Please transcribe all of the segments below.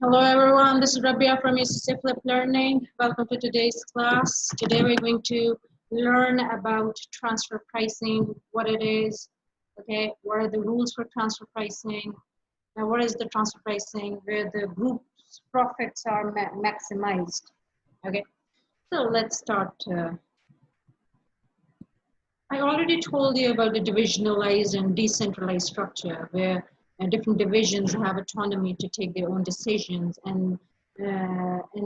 Hello everyone, this is Rabia from ACCA F5 Learning. Welcome to today's class. Today we're going to learn about transfer pricing, what it is, okay, what are the rules for transfer pricing, and what is the transfer pricing where the group's profits are maximized, okay. So let's start. I already told you about the divisionalized and decentralized structure where different divisions have autonomy to take their own decisions and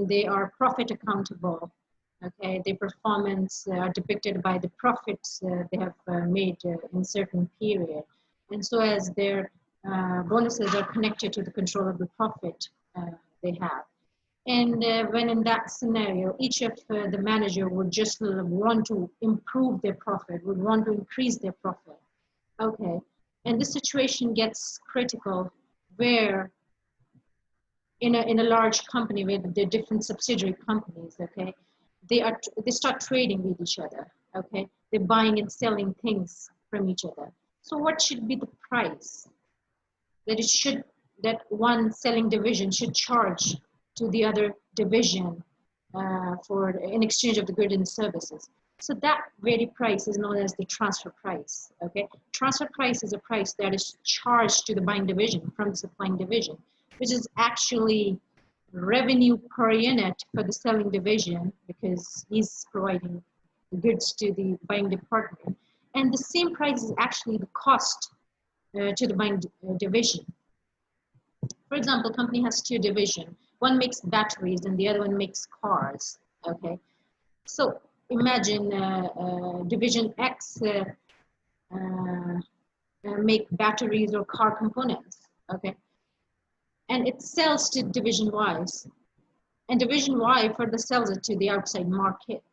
they are profit accountable. Okay, their performance are depicted by the profits they have made in certain period, and so as their bonuses are connected to the control of the profit they have. And when in that scenario, each of the manager would just want to improve their profit, would want to increase their profit. Okay, and this situation gets critical where in a large company with the different subsidiary companies, okay, they start trading with each other, okay, they're buying and selling things from each other. So what should be the price that one selling division should charge to the other division in exchange of the goods and services? So that very price is known as the transfer price. Okay, transfer price is a price that is charged to the buying division from the supplying division, which is actually revenue per unit for the selling division because he's providing goods to the buying department, and the same price is actually the cost to the buying division. For example, company has two divisions. One makes batteries and the other one makes cars. Okay, so imagine division X make batteries or car components. Okay, and it sells to division Y, and division Y further sells it to the outside market.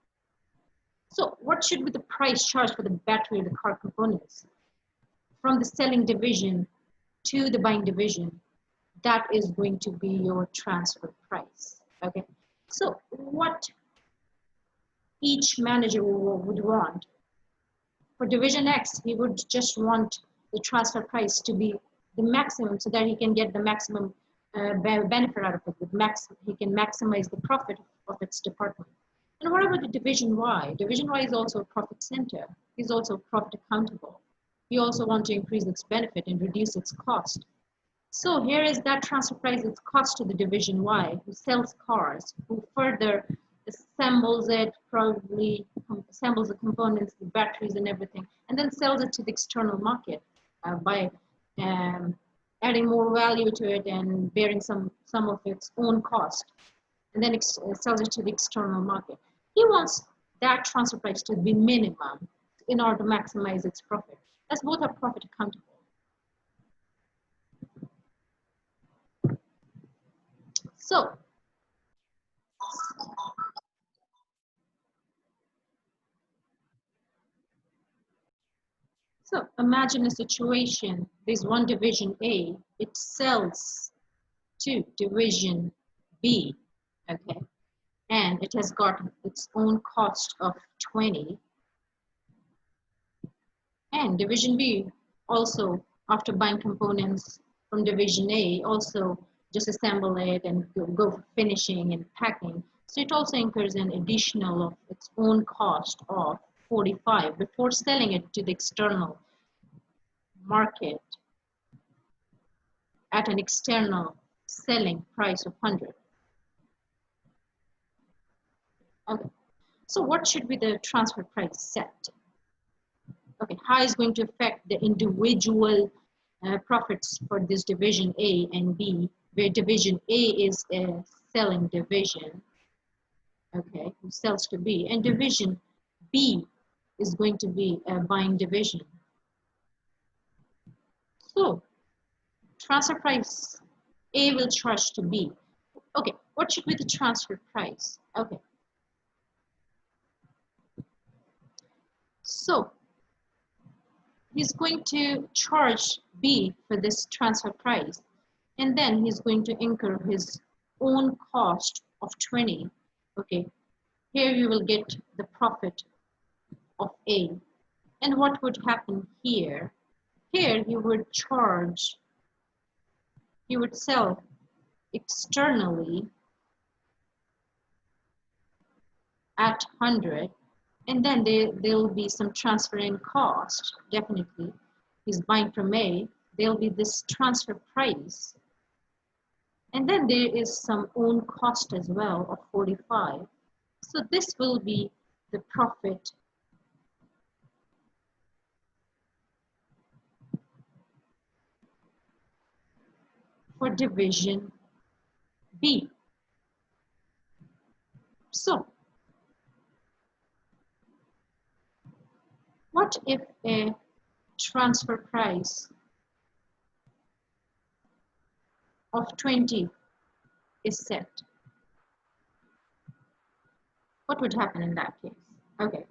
So what should be the price charged for the battery or the car components from the selling division to the buying division? That is going to be your transfer price. Okay, so what each manager would want for division X, he would just want the transfer price to be the maximum so that he can get the maximum benefit out of it. He can maximize the profit of its department. And what about the division Y? Division Y is also a profit center. He's also profit accountable. He also wants to increase its benefit and reduce its cost. So here is that transfer price, its cost to the division Y, who sells cars, who further assembles it, probably assembles the components, the batteries and everything, and then sells it to the external market by adding more value to it and bearing some of its own cost, and then sells it to the external market. He wants that transfer price to be minimum in order to maximize its profit, as both are profit accountable. So imagine a situation, there's one division A, it sells to division B, okay, and it has got its own cost of 20, and division B also, after buying components from division A, also just assemble it and go for finishing and packing. So it also incurs an additional of its own cost of 45 before selling it to the external market at an external selling price of 100. Okay, so what should be the transfer price set? Okay, how is going to affect the individual profits for this division A and B, where division A is a selling division, okay, who sells to B, and division B is going to be a buying division. So transfer price A will charge to B. Okay, what should be the transfer price? Okay, so he's going to charge B for this transfer price, and then he's going to incur his own cost of 20. Okay, here you will get the profit of A. And what would happen here? Here he would sell externally at 100, and then there'll be some transferring cost. Definitely, he's buying from A. There'll be this transfer price, and then there is some own cost as well of 45. So this will be the profit for division B. So what if a transfer price of 20 is set? What would happen in that case? Okay,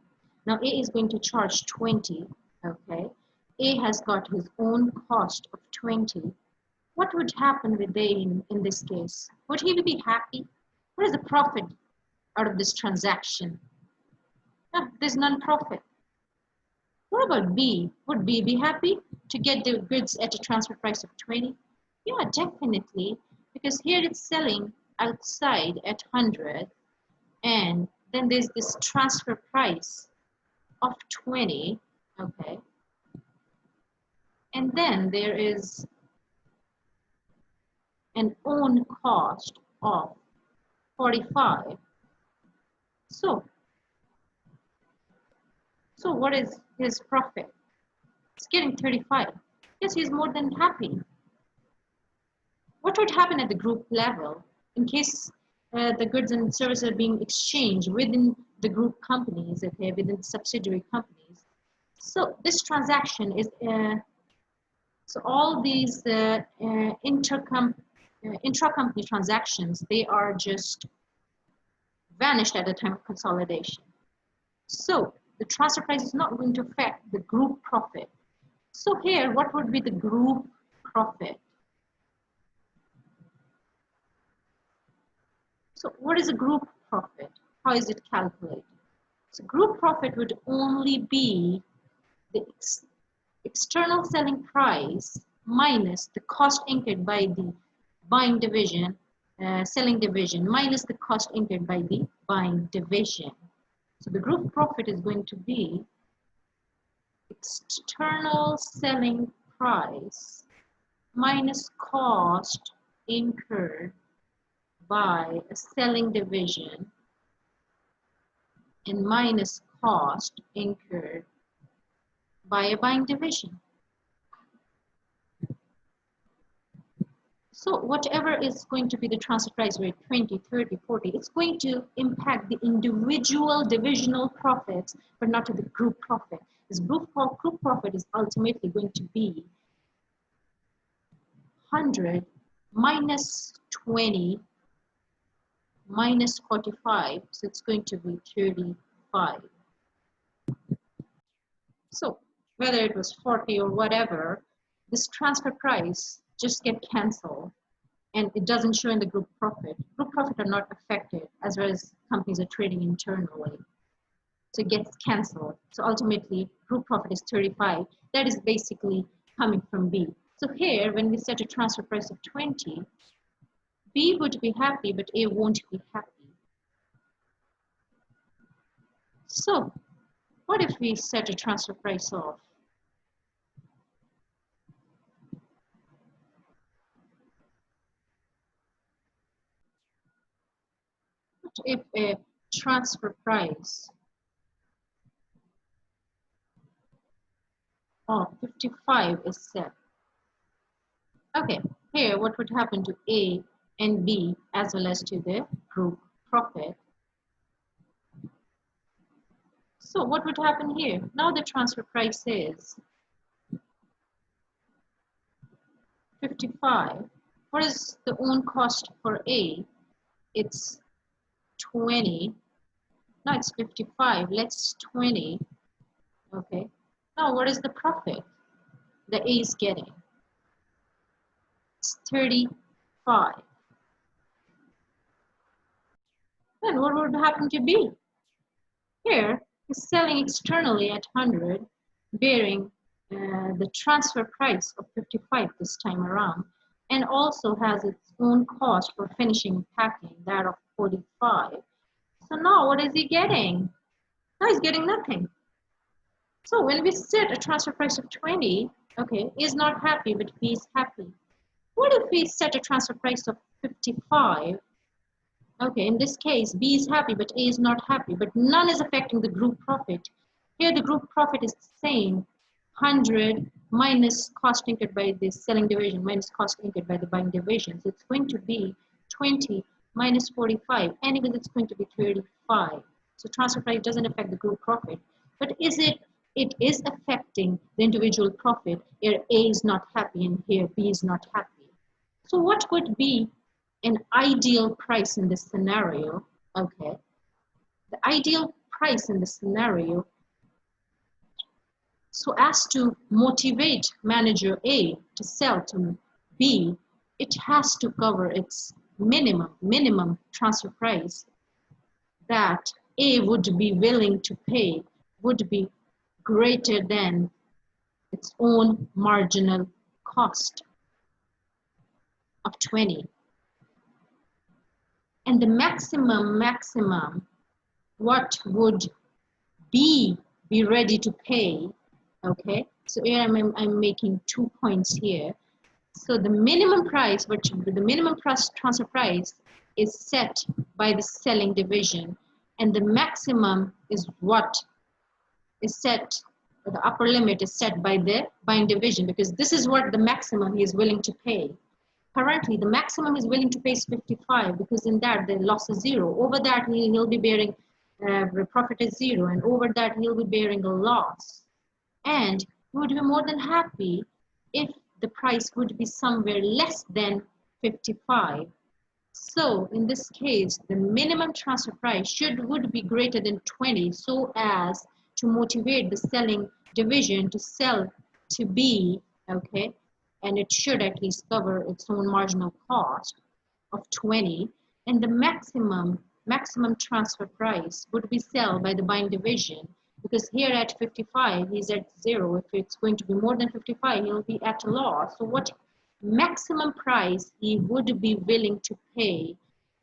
now A is going to charge 20. Okay, A has got his own cost of 20. What would happen with A in this case? Would he be happy? What is the profit out of this transaction? There's none profit. What about B? Would B be happy to get the goods at a transfer price of 20? Yeah, definitely, because here it's selling outside at 100, and then there's this transfer price of 20, okay? And then there is an own cost of 45. So what is his profit? It's getting 35. Yes, he's more than happy. What would happen at the group level in case the goods and services are being exchanged within the group companies, okay, within subsidiary companies? So this transaction is, so all these intra-company transactions, they are just vanished at the time of consolidation. So the transfer price is not going to affect the group profit. So here, what would be the group profit? So what is a group profit? How is it calculated? So group profit would only be the external selling price minus the cost incurred by the buying division, selling division, minus the cost incurred by the buying division. So the group profit is going to be external selling price minus cost incurred by a selling division and minus cost incurred by a buying division. So whatever is going to be the transfer price rate, 20, 30, 40, it's going to impact the individual divisional profits, but not to the group profit. This group profit is ultimately going to be 100 minus 20 minus 45, so it's going to be 35. So whether it was 40 or whatever, this transfer price just get canceled and it doesn't show in the group profit. Group profit are not affected as well as companies are trading internally. So it gets canceled. So ultimately group profit is 35. That is basically coming from B. So here when we set a transfer price of 20, B would be happy, but A won't be happy. So what if we set a transfer price of if a transfer price of 55 is set? Okay, here what would happen to A and B as well as to the group profit? So what would happen here? Now the transfer price is 55. What is the own cost for A? It's 20. Now it's 55, let's 20. Okay, now what is the profit that A is getting? It's 35. Then what would happen to B? Here, he's selling externally at 100, bearing the transfer price of 55 this time around. and also has its own cost for finishing packing, that of 45. So now what is he getting? Now he's getting nothing. So when we set a transfer price of 20, okay, A is not happy, but B is happy. What if we set a transfer price of 55? Okay, in this case, B is happy, but A is not happy, but none is affecting the group profit. Here, the group profit is the same, 100 minus cost incurred by the selling division minus cost incurred by the buying division. So it's going to be 20 minus 45. Anyways, it's going to be 35. So transfer price doesn't affect the group profit, but it is affecting the individual profit. Here, A is not happy, and here, B is not happy. So what would be an ideal price in this scenario? Okay, the ideal price in this scenario, so as to motivate manager A to sell to B, it has to cover its minimum transfer price that A would be willing to pay, would be greater than its own marginal cost of 20. And the maximum, what would B be ready to pay? Okay, so here I'm making 2 points here. So the minimum price, the minimum transfer price is set by the selling division, and the maximum is what is set, the upper limit is set by the buying division, because this is what the maximum he is willing to pay. Currently, the maximum he's willing to pay is 55, because in that the loss is 0. Over that, he'll be bearing the profit is 0, and over that he'll be bearing a loss. And he would be more than happy if the price would be somewhere less than 55. So in this case, the minimum transfer price would be greater than 20, so as to motivate the selling division to sell to B, okay, and it should at least cover its own marginal cost of 20, and the maximum transfer price would be sold by the buying division, because here at 55 he's at 0. If it's going to be more than 55, he'll be at a loss. So what maximum price he would be willing to pay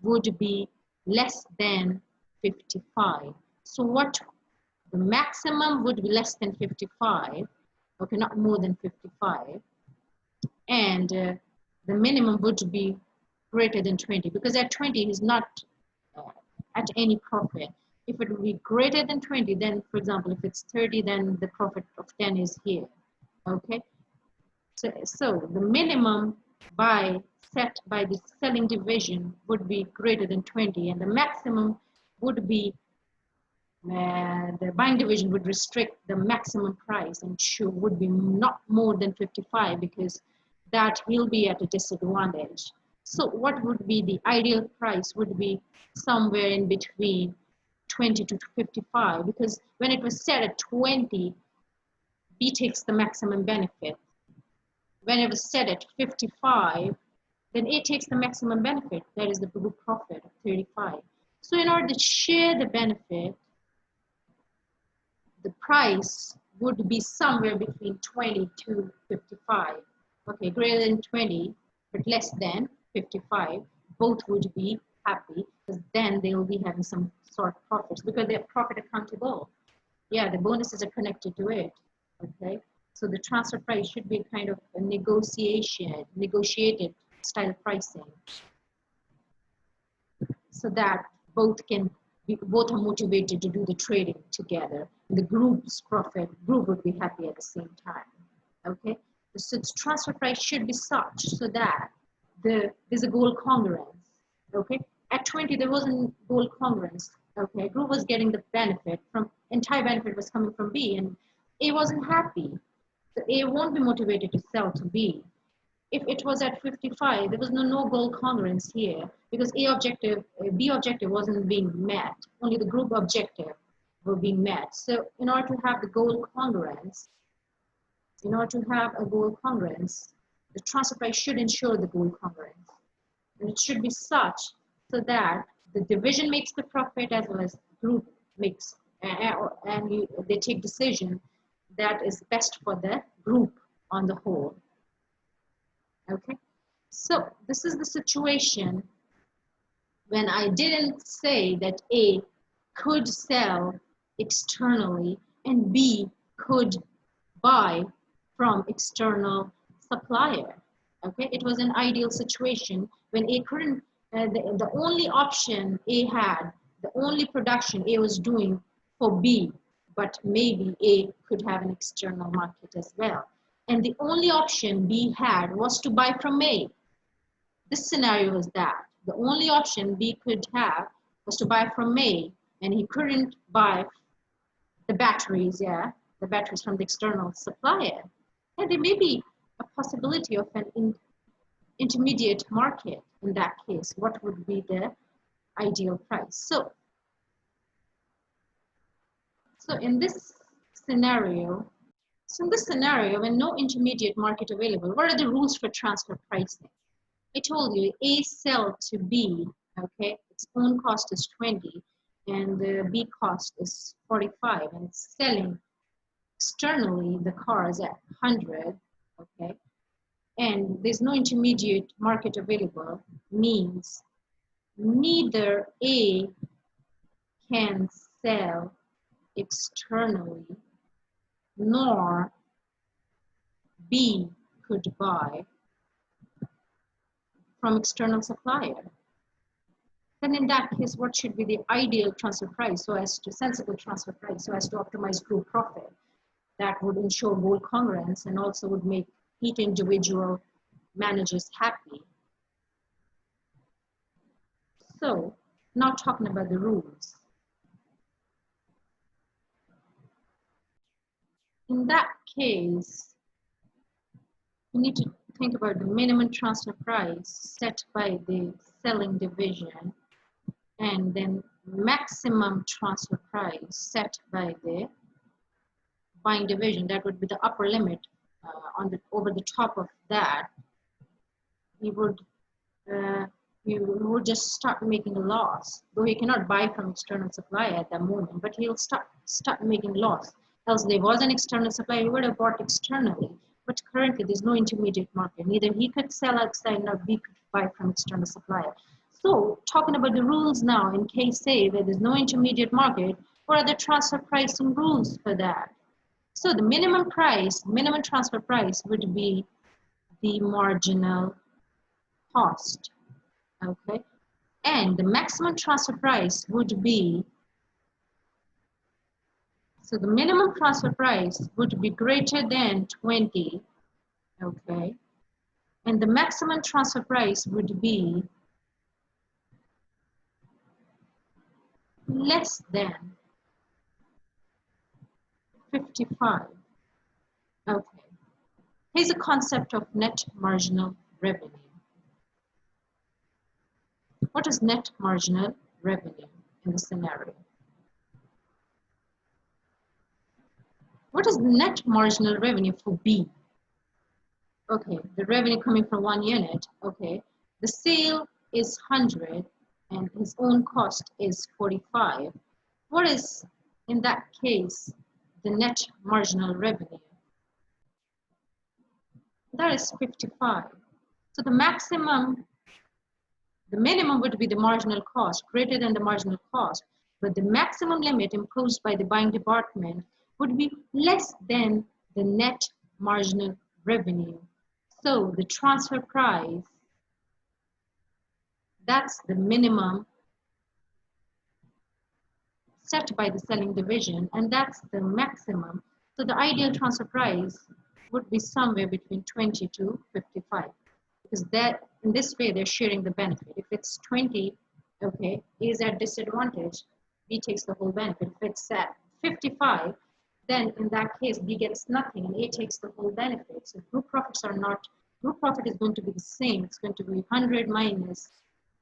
would be less than 55. So what the maximum would be less than 55, okay, not more than 55, and the minimum would be greater than 20, because at 20 he's not at any profit. If it would be greater than 20, then for example, if it's 30, then the profit of 10 is here. Okay, so the minimum set by the selling division would be greater than 20, and the maximum would be the buying division would restrict the maximum price and would be not more than 55, because that will be at a disadvantage. So what would be the ideal price would be somewhere in between 20 to 55, because when it was set at 20, B takes the maximum benefit. When it was set at 55, then A takes the maximum benefit, that is the group profit of 35. So in order to share the benefit, the price would be somewhere between 20 to 55. Okay, greater than 20, but less than 55. Both would be happy, because then they will be having some sort of profits, because they're profit accountable. Yeah, the bonuses are connected to it. Okay, so the transfer price should be kind of a negotiated style pricing, so that both are motivated to do the trading together. The group would be happy at the same time. Okay, so its transfer price should be such so that there's a goal congruence. Okay, at 20 there wasn't goal congruence. Okay, group was getting the benefit from, entire benefit was coming from B, and A wasn't happy. So A won't be motivated to sell to B. If it was at 55, there was no goal congruence here, because B objective wasn't being met. Only the group objective were being met. So in order to have the goal congruence, the transfer price should ensure the goal congruence. And it should be such so that the division makes the profit as well as the group makes, and they take decision that is best for the group on the whole. Okay, So this is the situation when I didn't say that A could sell externally and B could buy from external supplier. Okay, it was an ideal situation when A couldn't, the only option A had, the only production A was doing for B, but maybe A could have an external market as well. And the only option B had was to buy from A. This scenario is that the only option B could have was to buy from May, and he couldn't buy the batteries, the batteries from the external supplier. And there may be a possibility of an intermediate market in that case. What would be the ideal price? So in this scenario, when no intermediate market available, what are the rules for transfer pricing? I told you A sell to B, okay, its own cost is 20 and the B cost is 45 and it's selling externally the car is at 100, okay, and there's no intermediate market available, means neither A can sell externally nor B could buy from external supplier. Then in that case, what should be the ideal transfer price sensible transfer price so as to optimize group profit? That would ensure goal congruence and also would make each individual managers happy. So now talking about the rules. In that case, you need to think about the minimum transfer price set by the selling division and then maximum transfer price set by the buying division. That would be the upper limit. Over the top of that, you would just start making a loss. Though he cannot buy from external supplier at that moment, but he'll start making loss. Else there was an external supplier, he would have bought externally. But currently there's no intermediate market. Neither he could sell outside nor B could buy from external supplier. So talking about the rules now, in case A where there's no intermediate market, what are the transfer pricing rules for that? So the minimum transfer price would be the marginal cost, okay? And the maximum transfer price would be, so the minimum transfer price would be greater than 20, okay? And the maximum transfer price would be less than 55, okay? Here's a concept of net marginal revenue. What is net marginal revenue in the scenario? What is net marginal revenue for B? Okay, the revenue coming from one unit, okay. The sale is 100 and his own cost is 45. What is, in that case, the net marginal revenue? That is 55. So the minimum would be the marginal cost, greater than the marginal cost, but the maximum limit imposed by the buying department would be less than the net marginal revenue. So the transfer price, that's the minimum set by the selling division, and that's the maximum. So the ideal transfer price would be somewhere between 20 to 55, because that in this way they're sharing the benefit. If it's 20, okay, A is at disadvantage, B takes the whole benefit. If it's at 55, then in that case B gets nothing and A takes the whole benefit. So group profit is going to be the same. It's going to be 100 minus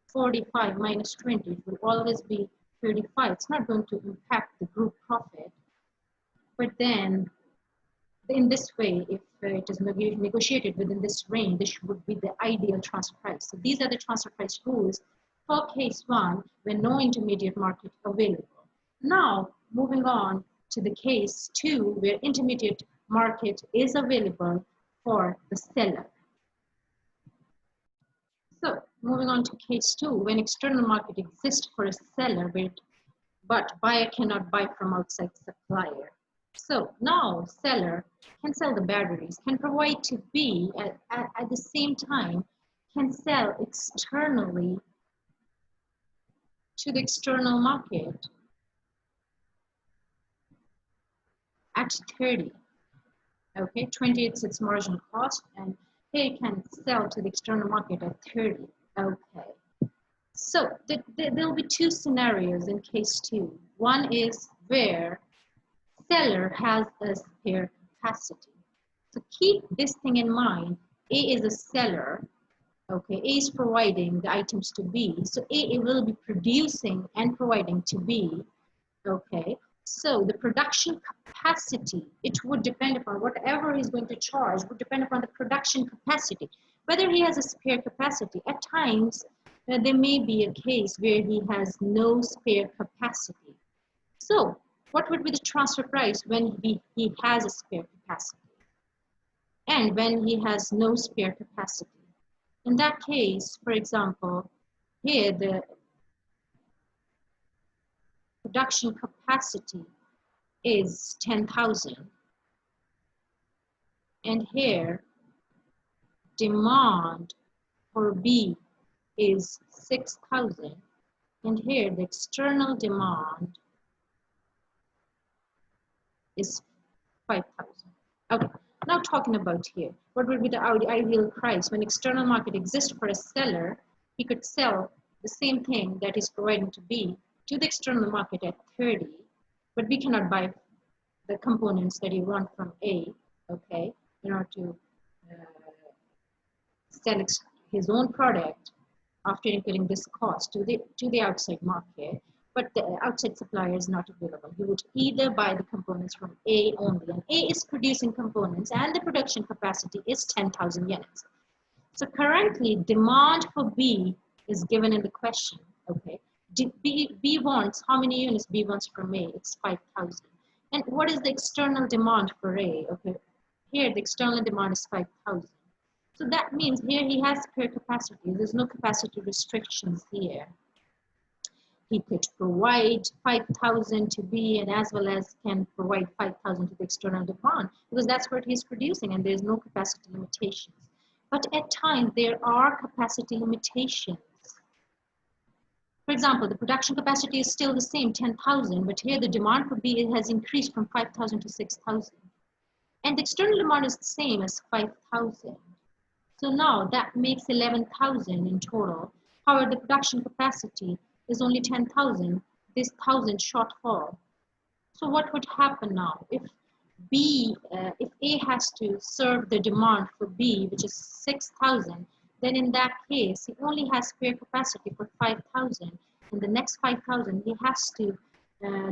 45 minus 20. It will always be 35. It's not going to impact the group profit. But then in this way, if it is negotiated within this range, this would be the ideal transfer price. So these are the transfer price rules for case 1 when no intermediate market available. Now moving on to the case 2 where intermediate market is available for the seller. Moving on to case 2, when external market exists for a seller, but buyer cannot buy from outside supplier. So now seller can sell the batteries, can provide to B at the same time, can sell externally to the external market at 30. Okay, 20 is its marginal cost, and here can sell to the external market at 30. Okay. So there'll be two scenarios in case 2. One is where seller has a spare capacity. So keep this thing in mind. A is a seller. Okay, A is providing the items to B. So A will be producing and providing to B. Okay, so the production capacity, it would depend upon whatever he's going to charge, would depend upon the production capacity. Whether he has a spare capacity. At times, there may be a case where he has no spare capacity. So what would be the transfer price when he has a spare capacity and when he has no spare capacity? In that case, for example, here the production capacity is 10,000, and here demand for B is 6,000, and here the external demand is 5,000. Okay, now talking about here, what would be the ideal price when external market exists for a seller? He could sell the same thing that is providing to B to the external market at 30, but we cannot buy the components that you want from A, okay, in order to sell his own product after incurring this cost to the outside market, but the outside supplier is not available. He would either buy the components from A only, and A is producing components and the production capacity is 10,000 units. So currently demand for B is given in the question, okay. B wants, how many units B wants from A? It's 5,000. And what is the external demand for A? Okay, here the external demand is 5,000. So that means here he has spare capacity. There's no capacity restrictions here. He could provide 5,000 to B and as well as can provide 5,000 to the external demand because that's what he's producing and there's no capacity limitations. But at times there are capacity limitations. For example, the production capacity is still the same, 10,000, but here the demand for B has increased from 5,000 to 6,000. And the external demand is the same as 5,000. So now that makes 11,000 in total. However, the production capacity is only 10,000, this 1,000 shortfall. So what would happen now? If A has to serve the demand for B, which is 6,000, then in that case, he only has spare capacity for 5,000. And the next 5,000, he has to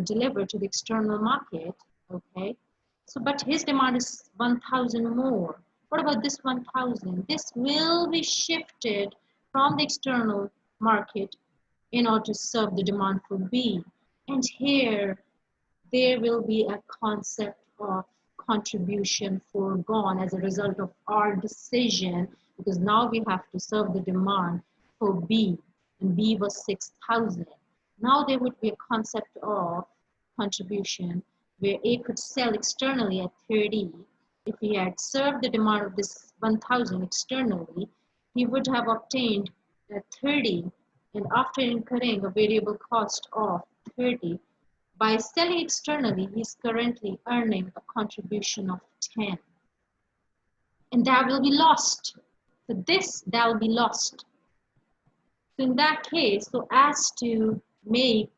deliver to the external market, okay? So, but his demand is 1,000 more. What about this 1,000? This will be shifted from the external market in order to serve the demand for B. And here, there will be a concept of contribution foregone as a result of our decision, because now we have to serve the demand for B, and B was 6,000. Now there would be a concept of contribution where A could sell externally at 30. If he had served the demand of this 1,000 externally, he would have obtained 30, and after incurring a variable cost of 30, by selling externally, he's currently earning a contribution of 10. And that will be lost. So that will be lost. So in that case, so as to make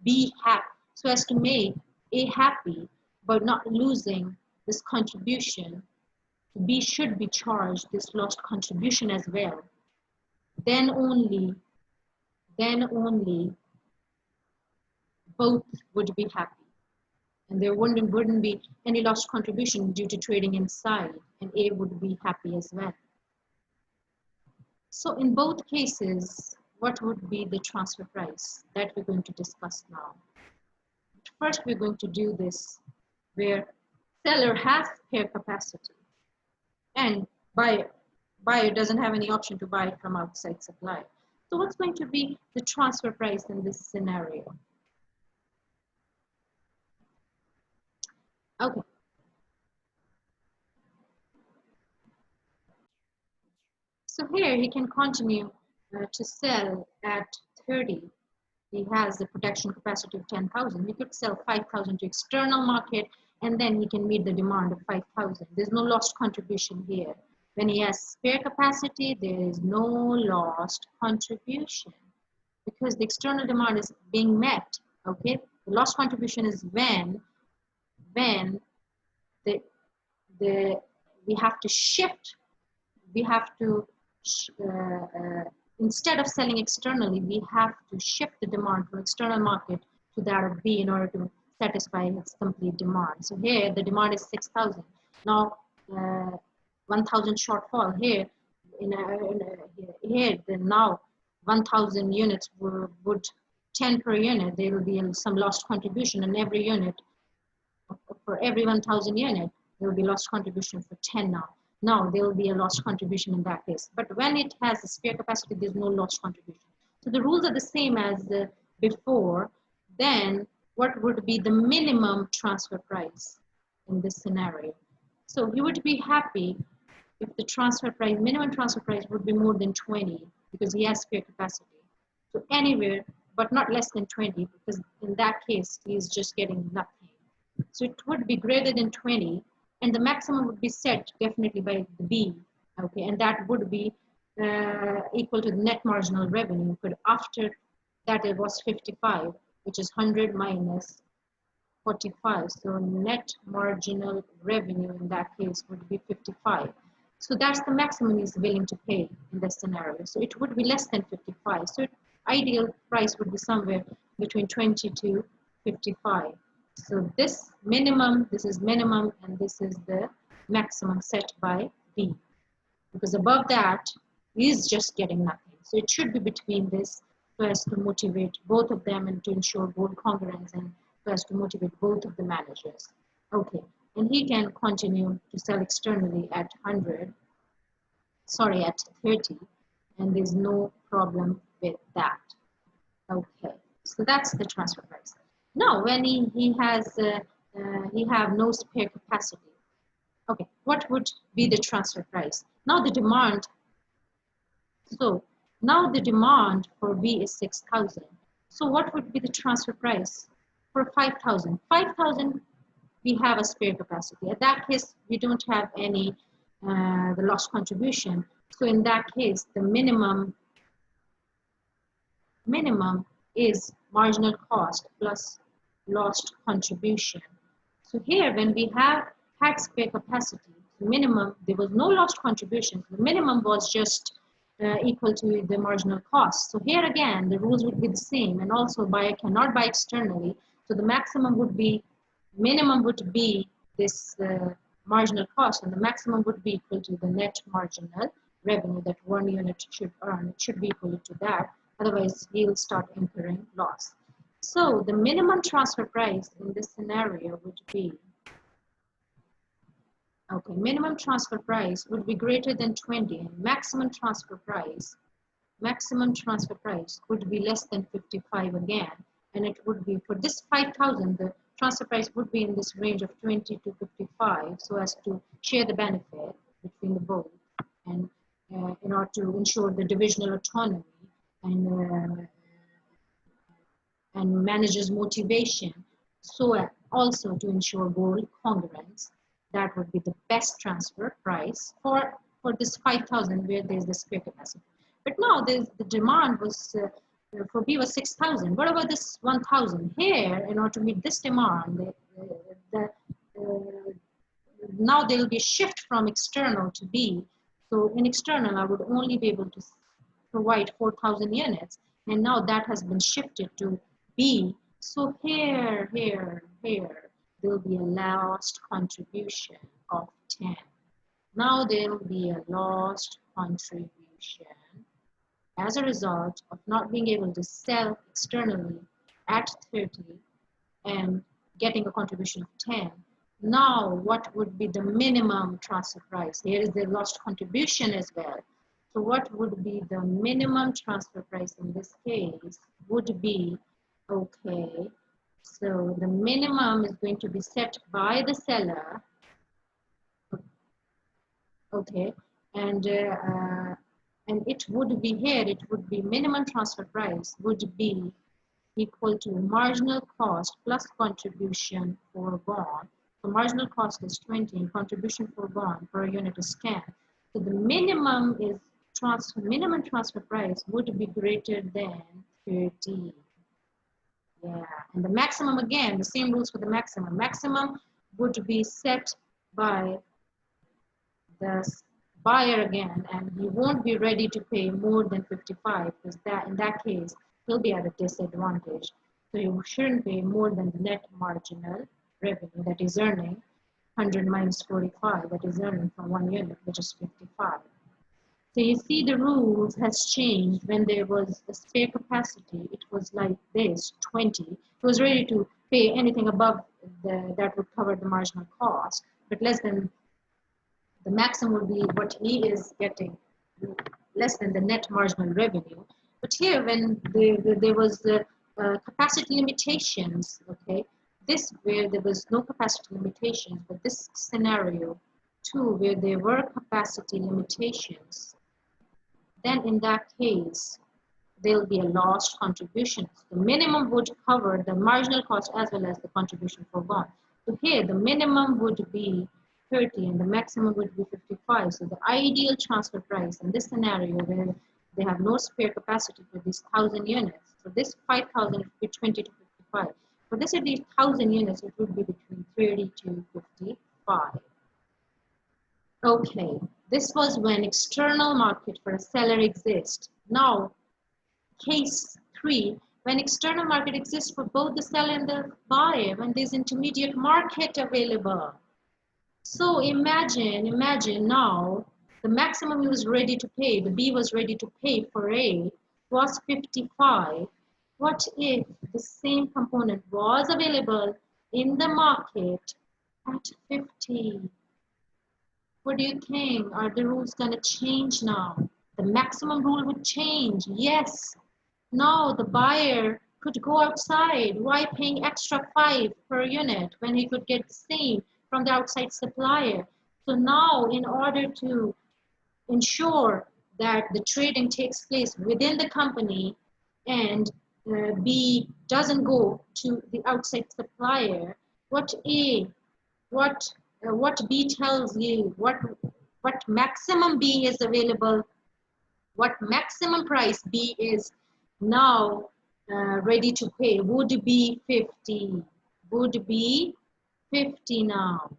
B happy, so as to make A happy, but not losing this contribution, B should be charged this lost contribution as well. Then only both would be happy. And there wouldn't be any lost contribution due to trading inside, and A would be happy as well. So in both cases, what would be the transfer price? That we're going to discuss now. But first, we're going to do this where seller has spare capacity, and buyer buyer doesn't have any option to buy it from outside supplier. So what's going to be the transfer price in this scenario? Okay. So here he can continue to sell at 30. He has the production capacity of 10,000. He could sell 5,000 to external market, and then he can meet the demand of 5,000. There's no lost contribution here. When he has spare capacity, there is no lost contribution because the external demand is being met. Okay, the lost contribution is when the we have to shift. We have to instead of selling externally, we have to shift the demand from external market to that of B in order to satisfy its complete demand. So here the demand is 6,000. Now 1,000 shortfall here. Here then now 1,000 units would 10 per unit. There will be some lost contribution, and every unit for every 1,000 unit there will be lost contribution for 10 now. Now there will be a lost contribution in that case. But when it has a spare capacity, there's no lost contribution. So the rules are the same as before. Then what would be the minimum transfer price in this scenario? So you would be happy if the transfer price, minimum transfer price would be more than 20 because he has spare capacity. So anywhere, but not less than 20 because in that case, he is just getting nothing. So it would be greater than 20. And the maximum would be set definitely by the B, okay, and that would be equal to the net marginal revenue. But after that, it was 55, which is 100 minus 45. So net marginal revenue in that case would be 55. So that's the maximum he's willing to pay in this scenario. So it would be less than 55. So ideal price would be somewhere between 20 to 55. So this is minimum, and this is the maximum set by B. Because above that, he is just getting nothing. So it should be between this so as to motivate both of them and to ensure both congruence and so as to motivate both of the managers. Okay, and he can continue to sell externally at 100, sorry, at 30, and there's no problem with that. Okay, so that's the transfer price. Now, when he have no spare capacity, okay, what would be the transfer price? Now the demand, so now the demand for B is 6,000. So what would be the transfer price for 5,000? 5,000, we have a spare capacity. At that case, we don't have any the lost contribution. So in that case, the minimum is marginal cost plus lost contribution. So here, when we have had spare capacity, the minimum, there was no lost contribution. The minimum was just equal to the marginal cost. So here again, the rules would be the same, and also buyer cannot buy externally. So the maximum would be, minimum would be this marginal cost, and the maximum would be equal to the net marginal revenue that one unit should earn. It should be equal to that. Otherwise, he'll start incurring loss. So the minimum transfer price in this scenario would be, okay, minimum transfer price would be greater than 20, and maximum transfer price would be less than 55 again, and it would be for this 5,000, the transfer price would be in this range of 20 to 55, so as to share the benefit between the both, and in order to ensure the divisional autonomy and managers' motivation, so also to ensure goal congruence. That would be the best transfer price for this 5,000 where there's the spare capacity. But now the demand was for B was 6,000. What about this 1,000? Here, in order to meet this demand, now there will be a shift from external to B. So in external, I would only be able to provide 4,000 units, and now that has been shifted to B. So here, there will be a lost contribution of 10. Now there will be a lost contribution as a result of not being able to sell externally at 30 and getting a contribution of 10. Now, what would be the minimum transfer price? Here is the lost contribution as well. So what would be the minimum transfer price in this case? Would be, okay, so the minimum is going to be set by the seller, okay, and it would be here, it would be minimum transfer price would be equal to marginal cost plus contribution foregone. So marginal cost is 20 and contribution foregone per unit is 10. So the minimum transfer price would be greater than 30. Yeah, and the maximum, again, the same rules for the maximum. Maximum would be set by the buyer again, and he won't be ready to pay more than 55 because that in that case he'll be at a disadvantage. So you shouldn't pay more than the net marginal revenue that is earning 100 minus 45 that is earning from one unit, which is 55. So you see the rules has changed. When there was a spare capacity, it was like this, 20. It was ready to pay anything above that would cover the marginal cost, but less than the maximum would be what he is getting, less than the net marginal revenue. But here, when there was the capacity limitations, okay, this where there was no capacity limitations, but this scenario too, where there were capacity limitations, then in that case, there'll be a lost contribution. The minimum would cover the marginal cost as well as the contribution foregone. So here, the minimum would be 30 and the maximum would be 55. So the ideal transfer price in this scenario where they have no spare capacity for these 1,000 units. So this 5,000 would be 20 to 55. For this at least 1,000 units, it would be between 30 to 55. Okay, this was when external market for a seller exists. Now, case 3, when external market exists for both the seller and the buyer, when there's intermediate market available. So imagine now, the maximum he was ready to pay, the B was ready to pay for A was 55. What if the same component was available in the market at 50? What do you think? Are the rules going to change now? The maximum rule would change. Yes. Now the buyer could go outside. Why paying extra 5 per unit when he could get the same from the outside supplier? So now, in order to ensure that the trading takes place within the company and B doesn't go to the outside supplier, what B tells you, what maximum B is available, what maximum price B is now ready to pay would be 50, would be 50 now.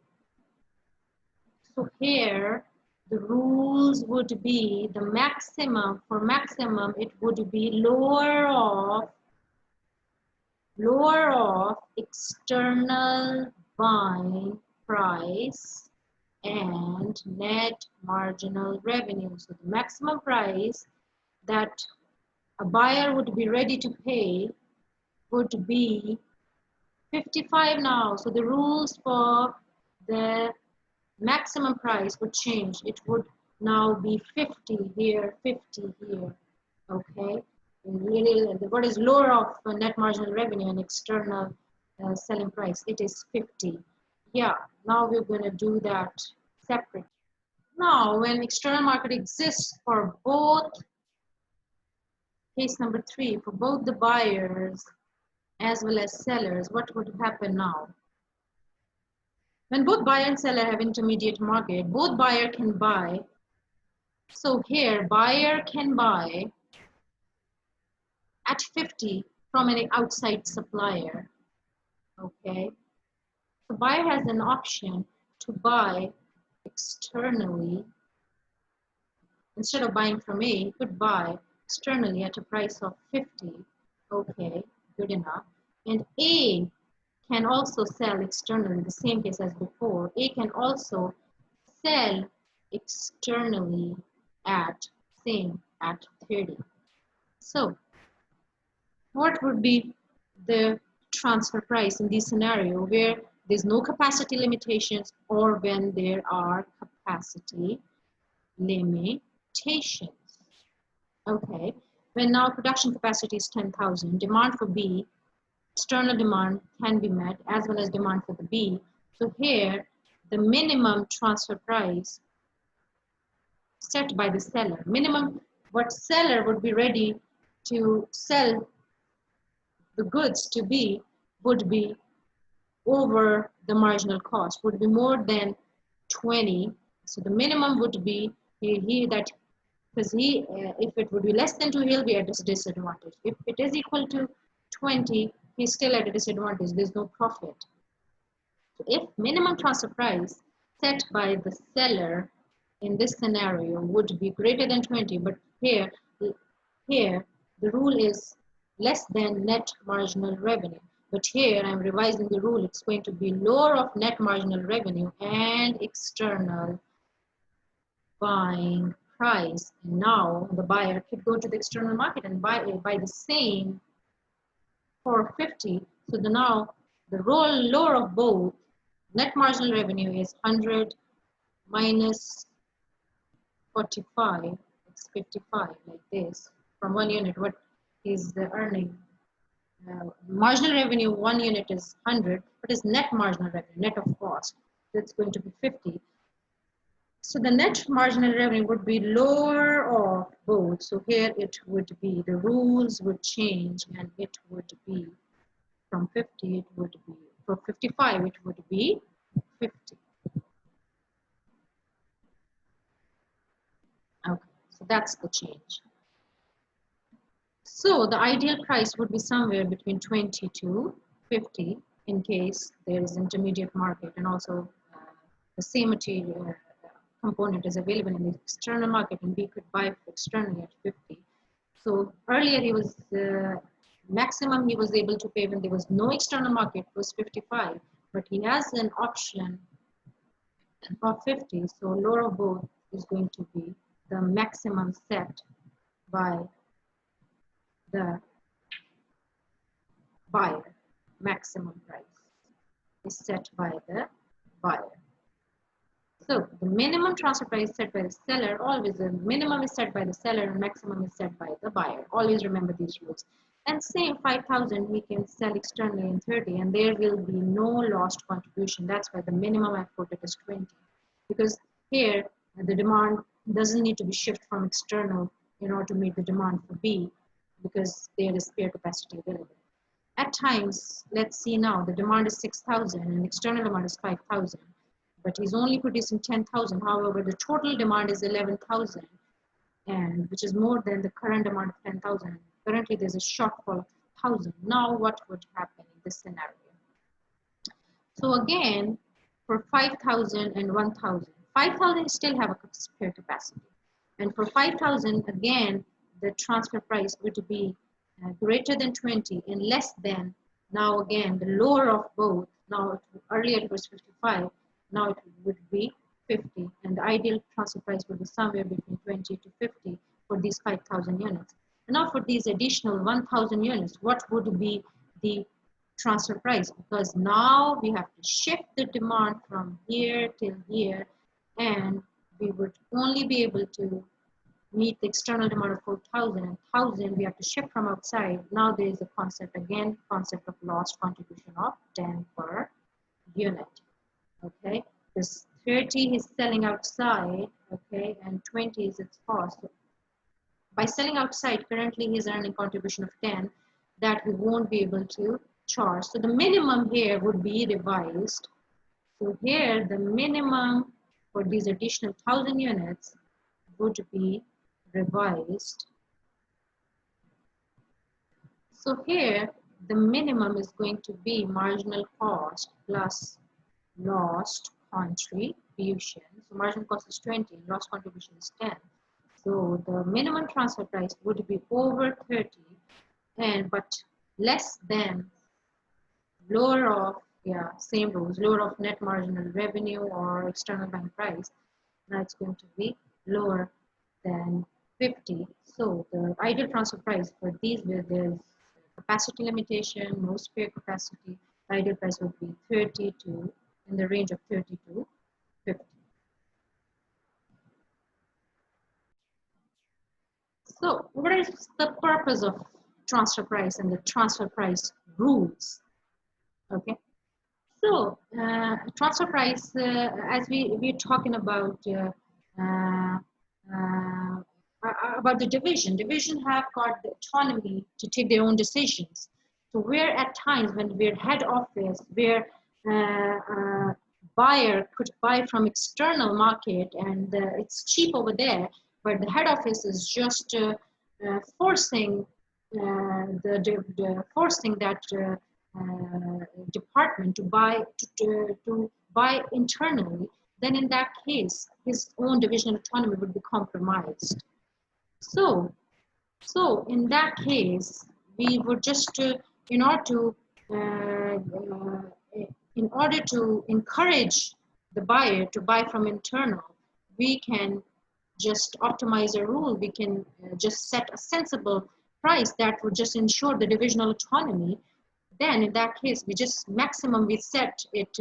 So here the rules would be the maximum, for maximum it would be lower of external buying price and net marginal revenue. So the maximum price that a buyer would be ready to pay would be 55 now. So the rules for the maximum price would change. It would now be 50 here, 50 here. Okay. What is lower of net marginal revenue and external selling price? It is 50. Yeah. Now we're going to do that separate. Now, when external market exists for both, case number 3, for both the buyers as well as sellers, what would happen now? When both buyer and seller have intermediate market, both buyer can buy. So here, buyer can buy at 50 from an outside supplier. Okay. So buyer has an option to buy externally. Instead of buying from A, he could buy externally at a price of 50. Okay, good enough. And A can also sell externally, the same case as before. A can also sell externally at 30. So what would be the transfer price in this scenario where there's no capacity limitations, or when there are capacity limitations. Okay, when now production capacity is 10,000, demand for B, external demand can be met as well as demand for the B. So here, the minimum transfer price set by the seller, minimum what seller would be ready to sell the goods to B would be over the marginal cost, would be more than 20. So the minimum would be he that, because he if it would be less than 2, he'll be at a disadvantage. If it is equal to 20, he's still at a disadvantage. There's no profit. So if minimum transfer price set by the seller in this scenario would be greater than 20, but here the rule is less than net marginal revenue. But here I'm revising the rule. It's going to be lower of net marginal revenue and external buying price. And now the buyer could go to the external market and buy the same for 50. So now the lower of both, net marginal revenue is 100 minus 45. It's 55, like this. From 1 unit, what is the earning? Marginal revenue, 1 unit is 100, but is net marginal revenue, net of cost. That's going to be 50. So the net marginal revenue would be lower of both. So here it would be, the rules would change, and it would be from 50, it would be, for 55, it would be 50. Okay, so that's the change. So the ideal price would be somewhere between 20 to 50 in case there is intermediate market, and also the same material component is available in the external market and we could buy externally at 50. So earlier he was maximum he was able to pay when there was no external market was 55, but he has an option of 50. So lower of both is going to be the maximum set by the buyer. Maximum price is set by the buyer. So the minimum transfer price set by the seller, always the minimum is set by the seller and maximum is set by the buyer. Always remember these rules. And same 5,000 we can sell externally in 30, and there will be no lost contribution. That's why the minimum I quoted is 20, because here the demand doesn't need to be shifted from external in order to meet the demand for B, because there is spare capacity available. At times, let's see now, the demand is 6,000 and external demand is 5,000, but he's only producing 10,000. However, the total demand is 11,000, and which is more than the current demand of 10,000. Currently, there's a shortfall of 1,000. Now, what would happen in this scenario? So again, for 5,000 and 1,000, 5,000 still have a spare capacity, and for 5,000 again, the transfer price would be greater than 20 and less than, now again, the lower of both. Now, earlier it was 55, now it would be 50, and the ideal transfer price would be somewhere between 20 to 50 for these 5,000 units. And now for these additional 1,000 units, what would be the transfer price? Because now we have to shift the demand from here till here, and we would only be able to meet the external demand of 4,000, and 1,000 we have to ship from outside. Now there is a concept again, concept of lost contribution of 10 per unit. Okay, this 30 is selling outside, okay, and 20 is its cost. So by selling outside, currently he's earning contribution of 10 that we won't be able to charge. So the minimum here would be revised. So here the minimum for these additional 1,000 units would be revised. So here the minimum is going to be marginal cost plus lost contribution. So marginal cost is 20 and lost contribution is 10. So the minimum transfer price would be over 30, and but less than lower of, yeah, same rules, lower of net marginal revenue or external bank price. Now it's going to be lower than 50. So the ideal transfer price for these, where there's capacity limitation, no spare capacity, Ideal price would be 30 to, in the range of 30 to 50. So what is the purpose of transfer price and the transfer price rules? Okay. So transfer price, as we're talking uh, uh, about the division. Division have got the autonomy to take their own decisions. So where at times when we're head office, where buyer could buy from external market and it's cheap over there, but the head office is just forcing forcing that department to buy internally, then in that case his own divisional autonomy would be compromised. So in that case we would just in order to uh, uh, in order to encourage the buyer to buy from internal, we can just optimize a rule. We can just set a sensible price that would just ensure the divisional autonomy. Then in that case we just maximum we set it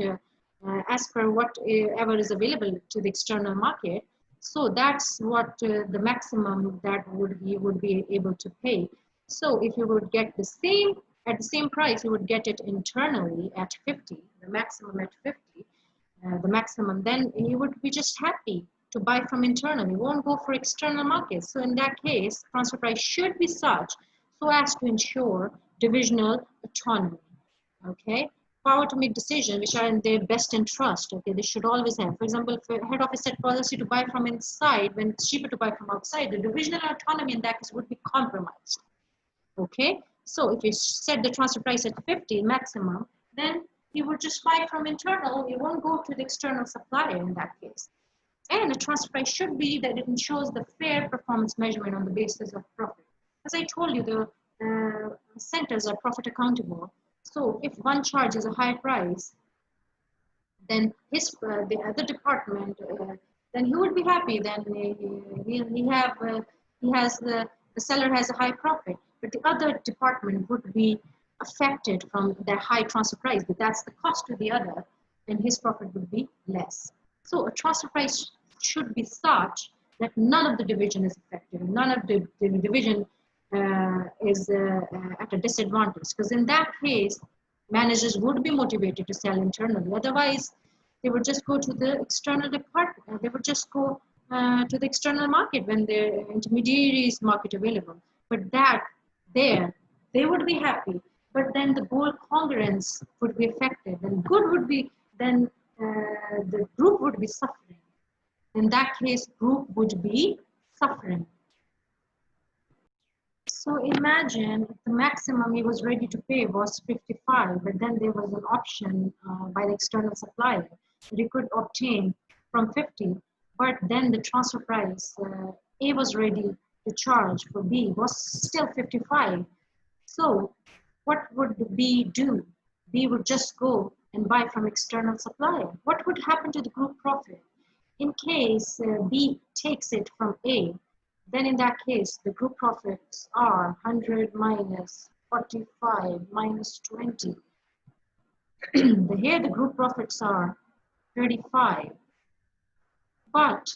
as per whatever is available to the external market. So that's what the maximum that he would be able to pay. So if you would get the same at the same price, you would get it internally at 50, the maximum at 50, the maximum, then you would be just happy to buy from internal. You won't go for external markets. So in that case, transfer price should be such so as to ensure divisional autonomy. Okay, power to make decisions which are in their best interest. Okay, they should always have. For example, if a head office set policy to buy from inside when it's cheaper to buy from outside, the divisional autonomy in that case would be compromised. Okay, so if you set the transfer price at 50 maximum, then you would just buy from internal. You won't go to the external supplier in that case. And the transfer price should be that it ensures the fair performance measurement on the basis of profit. As I told you, the centers are profit accountable. So if one charges a high price, then the other department, then he would be happy. Then he has the seller has a high profit, but the other department would be affected from the high transfer price. But that's the cost to the other, and his profit would be less. So a transfer price should be such that none of the division is affected, none of the division is at a disadvantage, because in that case managers would be motivated to sell internally. Otherwise they would just go to the external department, they would just go to the external market when the intermediaries market available. But that there they would be happy, but then the goal congruence would be affected, and good would be then the group would be suffering. In that case group would be suffering. So imagine if the maximum he was ready to pay was 55, but then there was an option by the external supplier that he could obtain from 50, but then the transfer price A was ready to charge for B was still 55. So what would B do? B would just go and buy from external supplier. What would happen to the group profit? In case B takes it from A, then in that case, the group profits are 100 minus 45 minus 20. Here the group profits are 35. But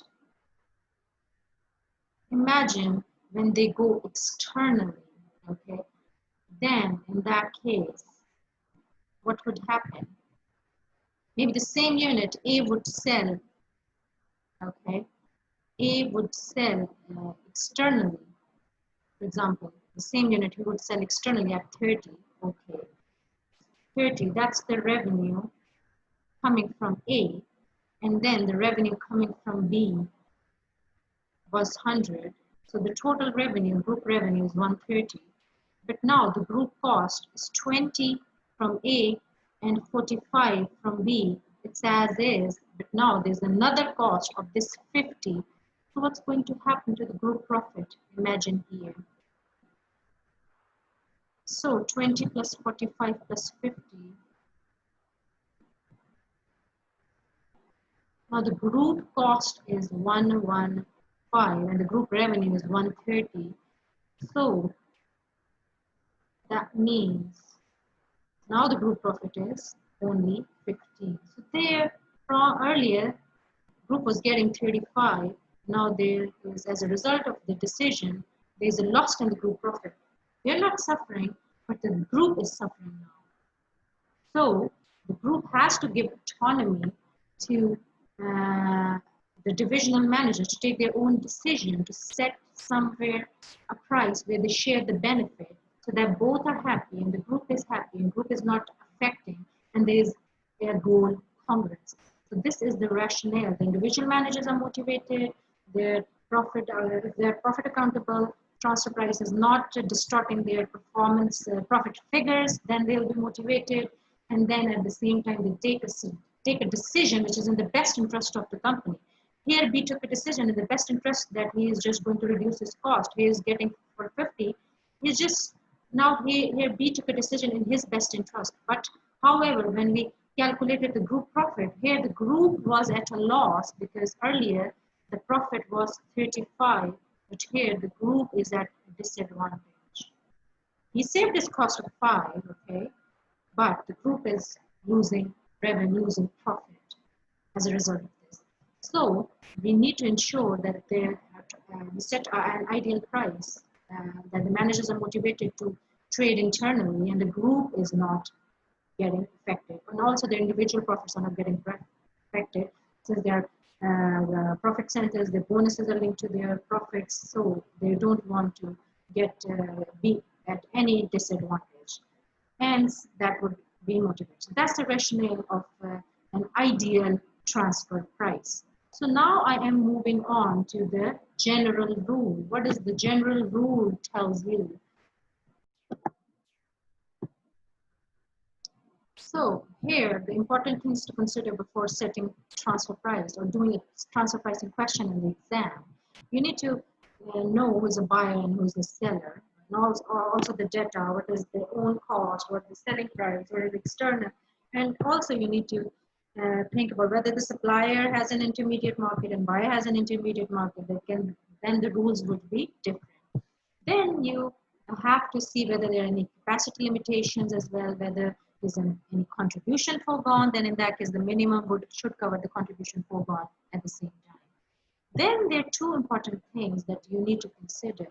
imagine when they go externally, okay? Then in that case, what would happen? Maybe the same unit A would sell, okay? A would sell externally, for example, the same unit he would sell externally at 30, okay. 30, that's the revenue coming from A, and then the revenue coming from B was 100. So the total revenue, group revenue is 130. But now the group cost is 20 from A and 45 from B. It's as is, but now there's another cost of this 50. So what's going to happen to the group profit? Imagine here. So 20 plus 45 plus 50. Now the group cost is 115 and the group revenue is 130. So that means Now the group profit is only 15. So there, from earlier, group was getting 35. Now there is, as a result of the decision, there is a loss in the group profit. They're not suffering, but the group is suffering now. So the group has to give autonomy to the divisional managers to take their own decision to set somewhere a price where they share the benefit so that both are happy and the group is happy and group is not affecting and there is a goal congruence. So this is the rationale. The individual managers are motivated, their profit, if their profit accountable, transfer price is not distorting their performance profit figures, then they'll be motivated. And then at the same time, they take a decision which is in the best interest of the company. Here, B took a decision in the best interest that he is just going to reduce his cost. He is getting for 50. He's just now here B took a decision in his best interest. But however, when we calculated the group profit, here the group was at a loss because earlier the profit was 35, but here the group is at a disadvantage. He saved his cost of 5, okay, but the group is losing revenue, losing profit as a result of this. So we need to ensure that we set an ideal price, that the managers are motivated to trade internally and the group is not getting affected. And also the individual profits are not getting affected since their profit centers, their bonuses are linked to their profits, so they don't want to be at any disadvantage. Hence, that would be motivation. That's the rationale of an ideal transfer price. So now I am moving on to the general rule. What is the general rule tells you? So here, the important things to consider before setting transfer price or doing a transfer pricing question in the exam. You need to know who is a buyer and who is the seller. And also the data, what is their own cost, what is the selling price, what is the external. And also you need to think about whether the supplier has an intermediate market and buyer has an intermediate market. Then the rules would be different. Then you have to see whether there are any capacity limitations as well, whether there's any contribution foregone, then in that case the minimum should cover the contribution foregone at the same time. Then there are two important things that you need to consider.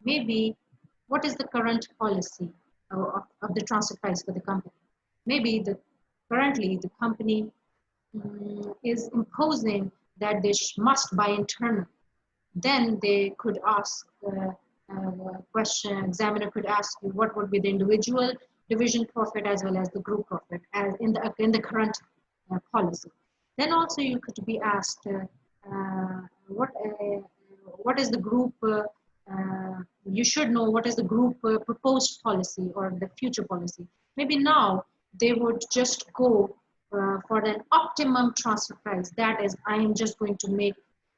Maybe what is the current policy of the transfer price for the company? Maybe currently the company is imposing that they must buy internal. Then they could ask question, examiner could ask you what would be the individual division profit as well as the group profit as in the current policy. Then also you could be asked what is the group you should know what is the group proposed policy or the future policy. Maybe now they would just go for an optimum transfer price. That is, I am just going to make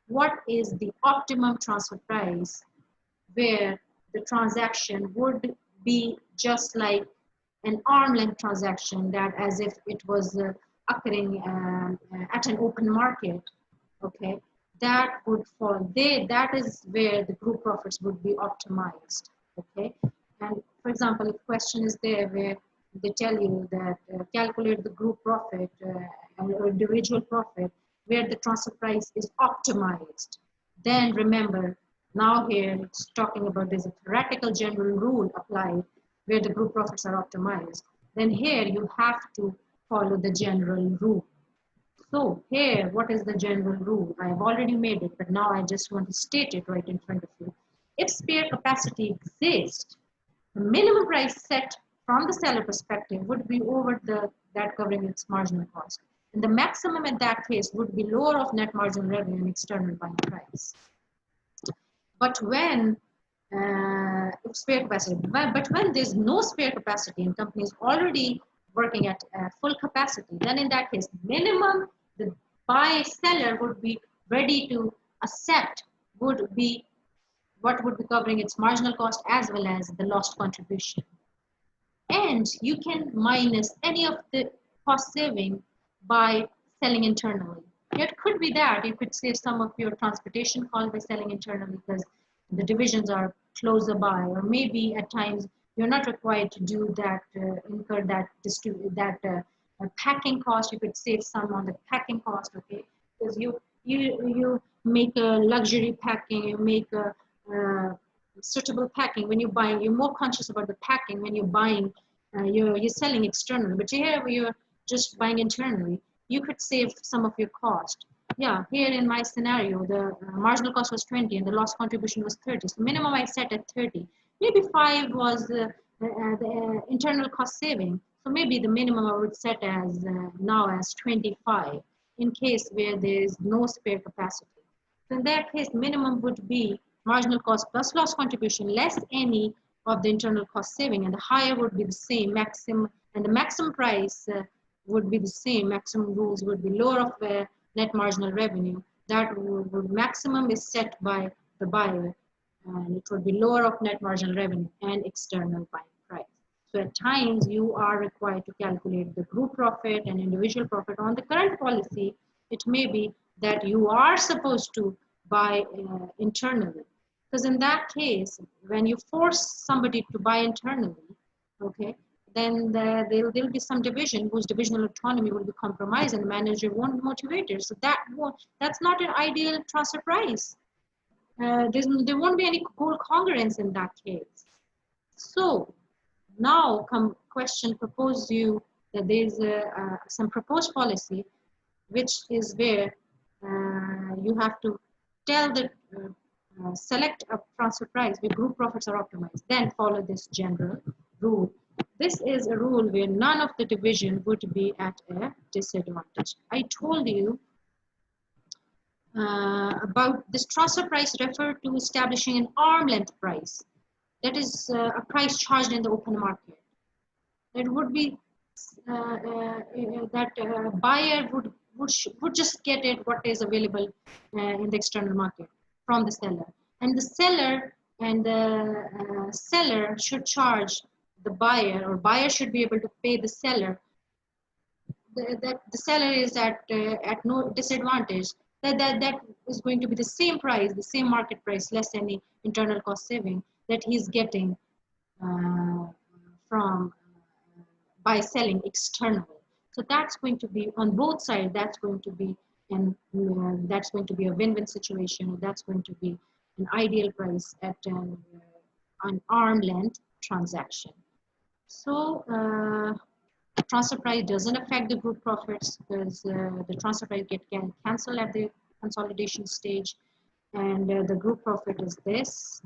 what is the optimum transfer price where the transaction would be just like an arm length transaction, that as if it was occurring at an open market, okay, that would fall there. That is where the group profits would be optimized, okay. And for example, if question is there where they tell you that calculate the group profit or individual profit where the transfer price is optimized, then remember, now here it's talking about there's a theoretical general rule applied where the group profits are optimized. Then here you have to follow the general rule. So here, what is the general rule? I have already made it, but now I just want to state it right in front of you. If spare capacity exists, the minimum price set from the seller perspective would be over that covering its marginal cost. And the maximum in that case would be lower of net marginal revenue and external buying price. But when spare capacity, but when there's no spare capacity and company is already working at full capacity, then in that case, minimum the seller would be ready to accept would be what would be covering its marginal cost as well as the lost contribution. And you can minus any of the cost saving by selling internally. It could be that you could save some of your transportation cost by selling internally because the divisions are closer by, or maybe at times You're not required to do that, incur packing cost. You could save some on the packing cost, okay? Because you make a luxury packing, you make a suitable packing when you're buying. You're more conscious about the packing when you're buying. You're selling externally, but here you're just buying internally. You could save some of your cost. Yeah, here in my scenario, the marginal cost was 20 and the loss contribution was 30. So minimum I set at 30. Maybe 5 was the internal cost saving. So maybe the minimum I would set as now as 25 in case where there is no spare capacity. So in that case, minimum would be marginal cost plus loss contribution less any of the internal cost saving, and the higher would be the same maximum, and the maximum price would be the same. Maximum rules would be lower of net marginal revenue. That would maximum is set by the buyer, and it would be lower of net marginal revenue and external buying price. So at times you are required to calculate the group profit and individual profit. On the current policy, it may be that you are supposed to buy internally. Because in that case, when you force somebody to buy internally, okay, then there'll be some division whose divisional autonomy will be compromised and the manager won't motivate it. So that's not an ideal transfer price. There won't be any goal congruence in that case. So now question propose you that there's some proposed policy, which is where you have to tell the select a transfer price where group profits are optimized, then follow this general rule. This is a rule where none of the division would be at a disadvantage. I told you about this transfer price referred to establishing an arm length price. That is a price charged in the open market. It would be that buyer would just get it what is available in the external market from the seller, and the seller should charge the buyer, or buyer should be able to pay the seller. That the seller is at no disadvantage. That is going to be the same price, the same market price, less any internal cost saving that he's getting from by selling externally. So that's going to be on both sides. That's going to be that's going to be a win-win situation. That's going to be an ideal price at an arm length transaction. So transfer price doesn't affect the group profits because the transfer price can cancel at the consolidation stage, and the group profit is this.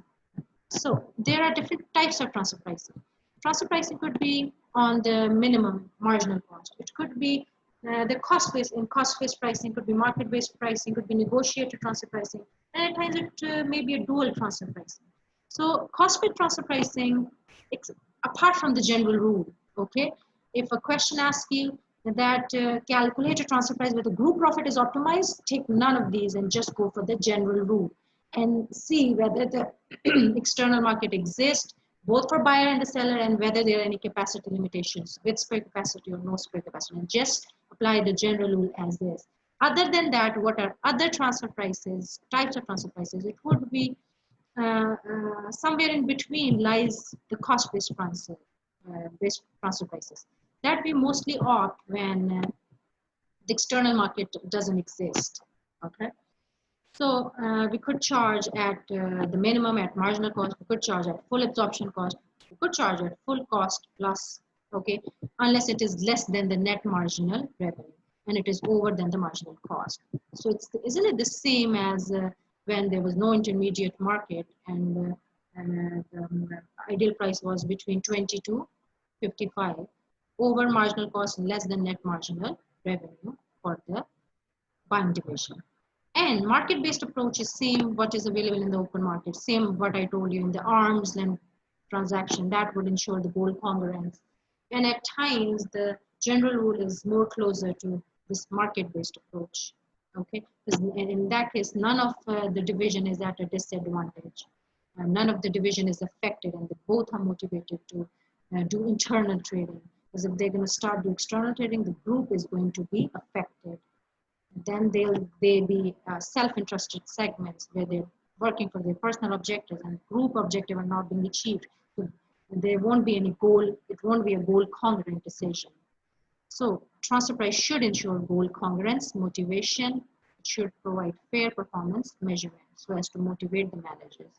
So there are different types of transfer pricing. Transfer pricing could be on the minimum marginal cost. It could be the cost-based, and cost-based pricing could be market-based pricing, could be negotiated transfer pricing, and at times it may be a dual transfer pricing. So cost-based transfer pricing, apart from the general rule, okay? If a question asks you that calculate a transfer price where the group profit is optimized, take none of these and just go for the general rule and see whether the external market exists both for buyer and the seller, and whether there are any capacity limitations with spare capacity or no spare capacity, and just apply the general rule as is. Other than that, what are other transfer prices, types of transfer prices? It would be somewhere in between lies the cost-based transfer prices that we mostly opt when the external market doesn't exist. Okay. So we could charge at the minimum at marginal cost, we could charge at full absorption cost, we could charge at full cost plus, okay, unless it is less than the net marginal revenue and it is over than the marginal cost. So isn't it the same as when there was no intermediate market and the ideal price was between 20 to 55 over marginal cost less than net marginal revenue for the buying division. And market-based approach is same what is available in the open market, same what I told you in the arm's length transaction, that would ensure the goal congruence. And at times the general rule is more closer to this market-based approach. Okay, because in that case, none of the division is at a disadvantage. None of the division is affected, and they both are motivated to do internal trading. Because if they're going to start do external trading, the group is going to be affected. Then they'll be self-interested segments where they're working for their personal objectives and group objective are not being achieved. So there won't be any goal, it won't be a goal congruent decision. So transfer price should ensure goal congruence, motivation. It should provide fair performance measurement so as to motivate the managers.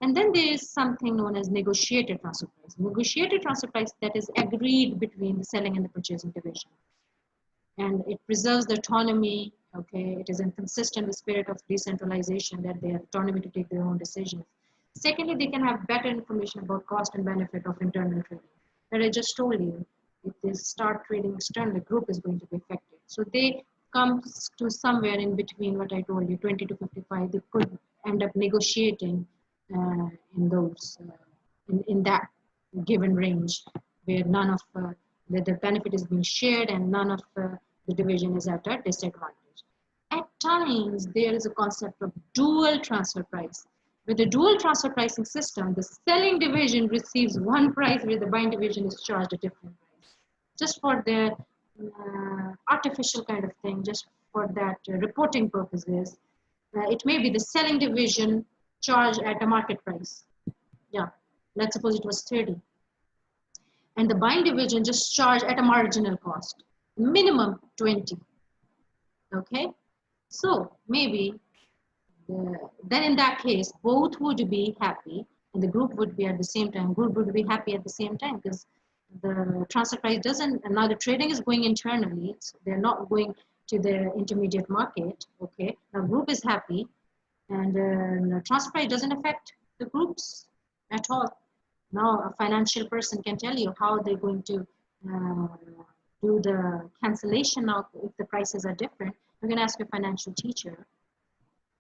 And then there is something known as negotiated transfer price. Negotiated transfer price that is agreed between the selling and the purchasing division. And it preserves the autonomy, okay? It is inconsistent with the spirit of decentralization, that they have autonomy to take their own decisions. Secondly, they can have better information about cost and benefit of internal trading. That I just told you, if they start trading externally, the group is going to be affected. So they come to somewhere in between what I told you, 20 to 55. They could end up negotiating in those, in that given range, where none of the benefit is being shared and none of the division is at a disadvantage. At times, there is a concept of dual transfer price. With the dual transfer pricing system, the selling division receives one price where the buying division is charged a different price. Just for the artificial kind of thing, just for that reporting purposes, it may be the selling division charged at a market price. Yeah, let's suppose it was 30. And the buying division just charged at a marginal cost, minimum 20. Okay, so maybe then in that case, both would be happy, and the group would be at the same time. Group would be happy at the same time because the transfer price doesn't. And now the trading is going internally; so they're not going to the intermediate market. Okay, now group is happy, and the transfer price doesn't affect the groups at all. Now a financial person can tell you how they're going to do the cancellation now if the prices are different. You can ask your financial teacher.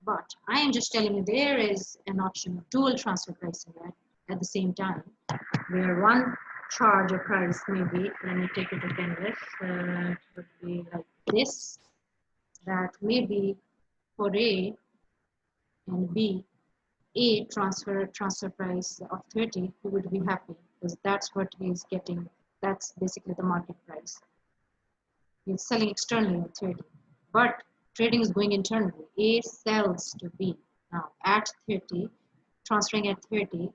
But I am just telling you there is an option of dual transfer pricing at the same time, where one charge a price maybe, let me take it again, this, it would be like this, that maybe for A and B, A transfer price of 30, he would be happy because that's what he's getting. That's basically the market price. He's selling externally at 30, but trading is going internally. A sells to B now at 30, transferring at 30,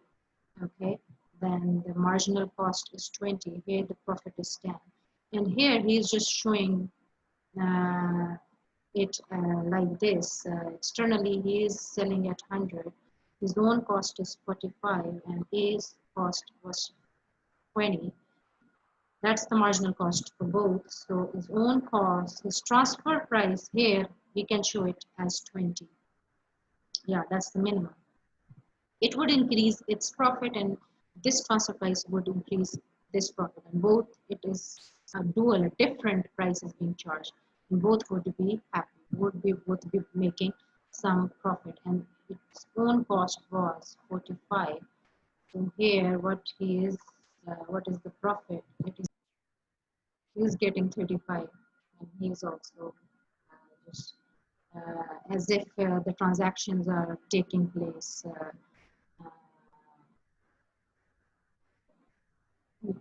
okay, then the marginal cost is 20, here the profit is 10. And here he is just showing it like this. Externally he is selling at 100, his own cost is 45 and A's cost was 20. That's the marginal cost for both. So his own cost, his transfer price here, we can show it as 20. Yeah, that's the minimum. It would increase its profit and this transfer price would increase this profit. And both, it is a dual, a different price is being charged. And both would be happy, would be both be making some profit. And its own cost was 45. So here, what is the profit? It is he's getting 35 and he's also just as if the transactions are taking place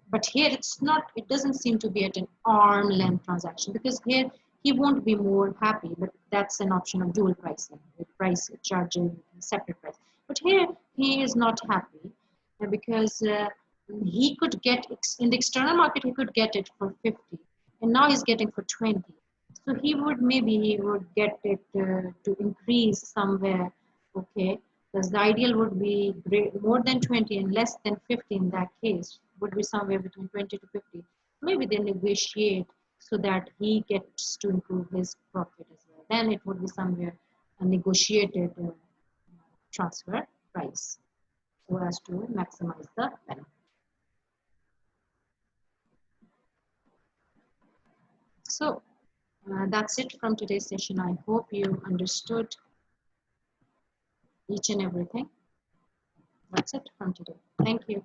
but here it's not, it doesn't seem to be at an arm length transaction because here he won't be more happy, but that's an option of dual pricing, the price charging separate price. But here he is not happy because he could get in the external market, he could get it for 50 and now he's getting for 20. So he would get it to increase somewhere, okay, because the ideal would be more than 20 and less than 50 in that case, would be somewhere between 20 to 50. Maybe they negotiate so that he gets to improve his profit as well. Then it would be somewhere a negotiated transfer price so as to maximize the benefit. So that's it from today's session. I hope you understood each and everything. That's it from today. Thank you.